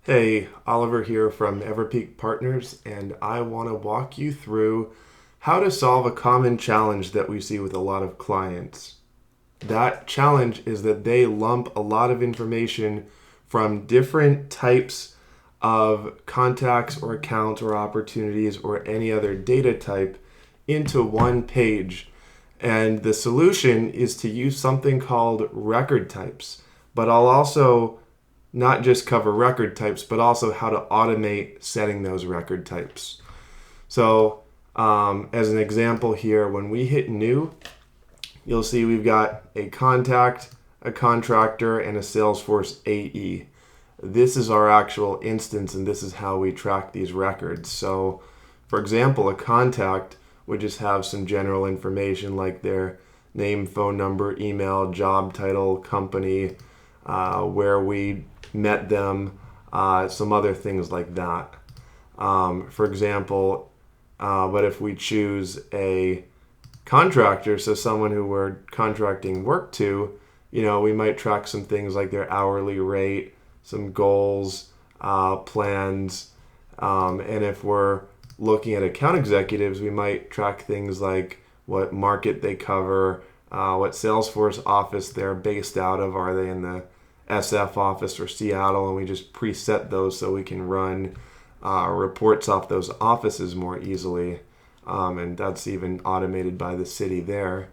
Hey, Oliver here from Everpeak Partners, and I want to walk you through how to solve a common challenge that we see with a lot of clients. That challenge is that they lump a lot of information from different types of contacts or accounts or opportunities or any other data type into one page. And the solution is to use something called record types. But I'll also not just cover record types, but also how to automate setting those record types. So, as an example here, when we hit new, you'll see we've got a contact, a contractor, and a Salesforce AE. This is our actual instance, and this is how we track these records. So, for example, a contact would just have some general information like their name, phone number, email, job title, company, where we met them, some other things like that. For example, but if we choose a contractor, so someone who we're contracting work to, we might track some things like their hourly rate, some goals, plans, and if we're looking at account executives, we might track things like what market they cover, what Salesforce office they're based out of. Are they in the SF office or Seattle? And we just preset those so we can run reports off those offices more easily. And that's even automated by the city there.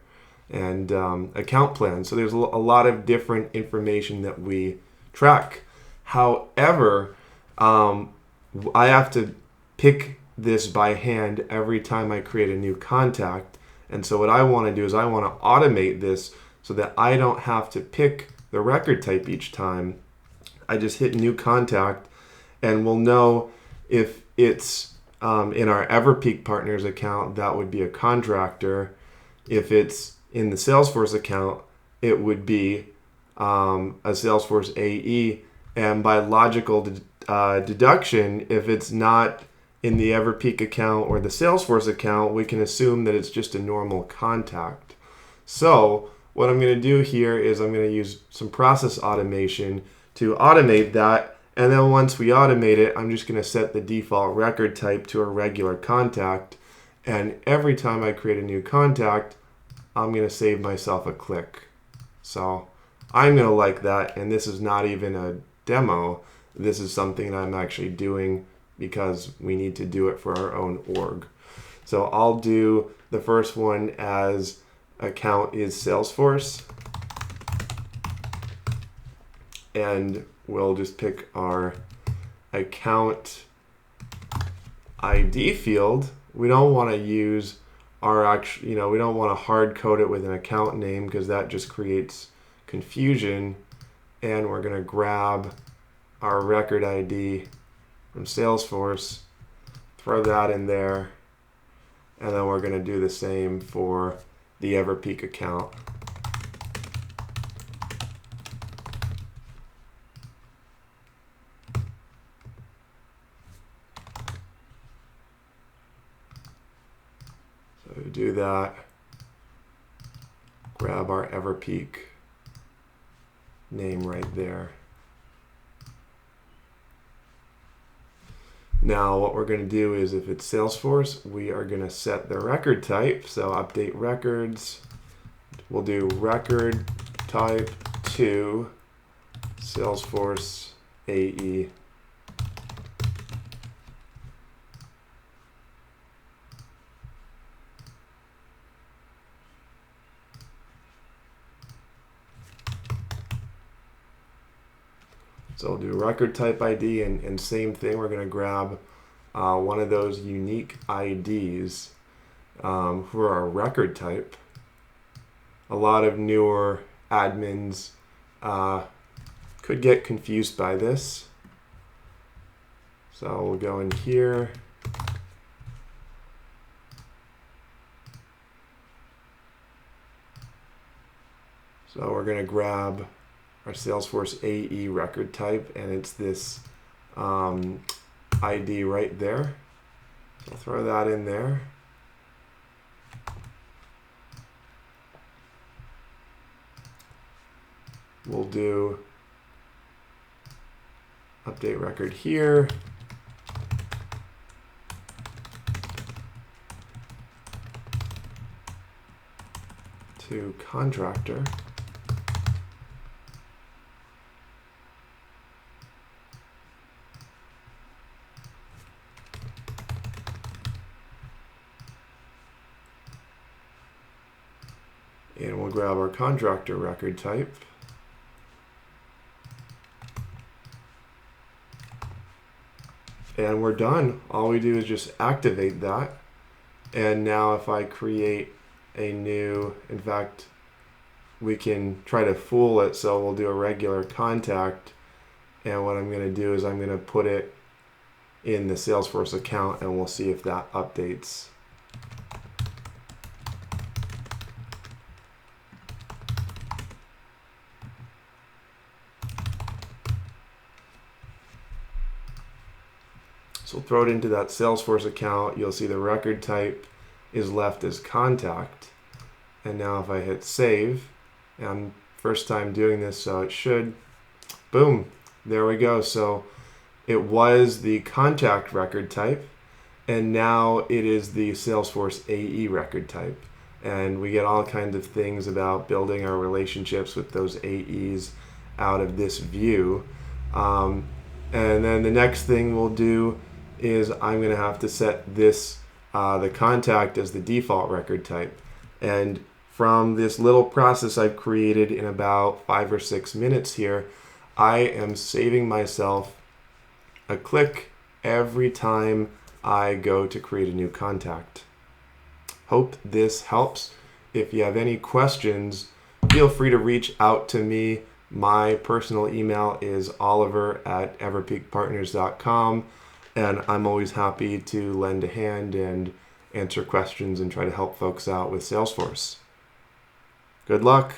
And account plans. So there's a lot of different information that we track. However, I have to pick this by hand every time I create a new contact. And so what I want to do is I want to automate this so that I don't have to pick the record type each time. I just hit new contact and we'll know if it's in our Everpeak Partners account, that would be a contractor. If it's in the Salesforce account, it would be a Salesforce AE. And by logical deduction, if it's not in the Everpeak account or the Salesforce account, we can assume that it's just a normal contact. So what I'm going to do here is I'm going to use some process automation to automate that. And then once we automate it, I'm just going to set the default record type to a regular contact. And every time I create a new contact, I'm going to save myself a click. So I'm going to like that. And this is not even a demo. This is something I'm actually doing because we need to do it for our own org. So I'll do the first one as account is Salesforce. And we'll just pick our account ID field. We don't want to use our actual, we don't want to hard code it with an account name because that just creates confusion. And we're going to grab our record ID from Salesforce, throw that in there, and then we're going to do the same for the Everpeak account. So to do that, grab our Everpeak name right there. Now what we're going to do is if it's Salesforce, we are going to set the record type. So update records. We'll do record type to Salesforce AE. So we'll do record type ID and same thing. We're going to grab one of those unique IDs for our record type. A lot of newer admins could get confused by this. So we'll go in here. So we're going to grab our Salesforce AE record type, and it's this ID right there. I'll throw that in there. We'll do Update record here. To contractor. And we'll grab our contractor record type. And we're done. All we do is just activate that. And now if I create a new, in fact, we can try to fool it. So we'll do a regular contact. And what I'm going to do is I'm going to put it in the Salesforce account and we'll see if that updates. So we'll throw it into that Salesforce account. You'll see the record type is left as contact. And now if I hit save, and first time doing this, so it should, boom, there we go. So it was the contact record type, and now it is the Salesforce AE record type. And we get all kinds of things about building our relationships with those AEs out of this view. And then the next thing we'll do is I'm going to have to set this, the contact as the default record type. And from this little process I've created in about 5 or 6 minutes here, I am saving myself a click every time I go to create a new contact. Hope this helps. If you have any questions, feel free to reach out to me. My personal email is oliver@everpeakpartners.com. And I'm always happy to lend a hand and answer questions and try to help folks out with Salesforce. Good luck.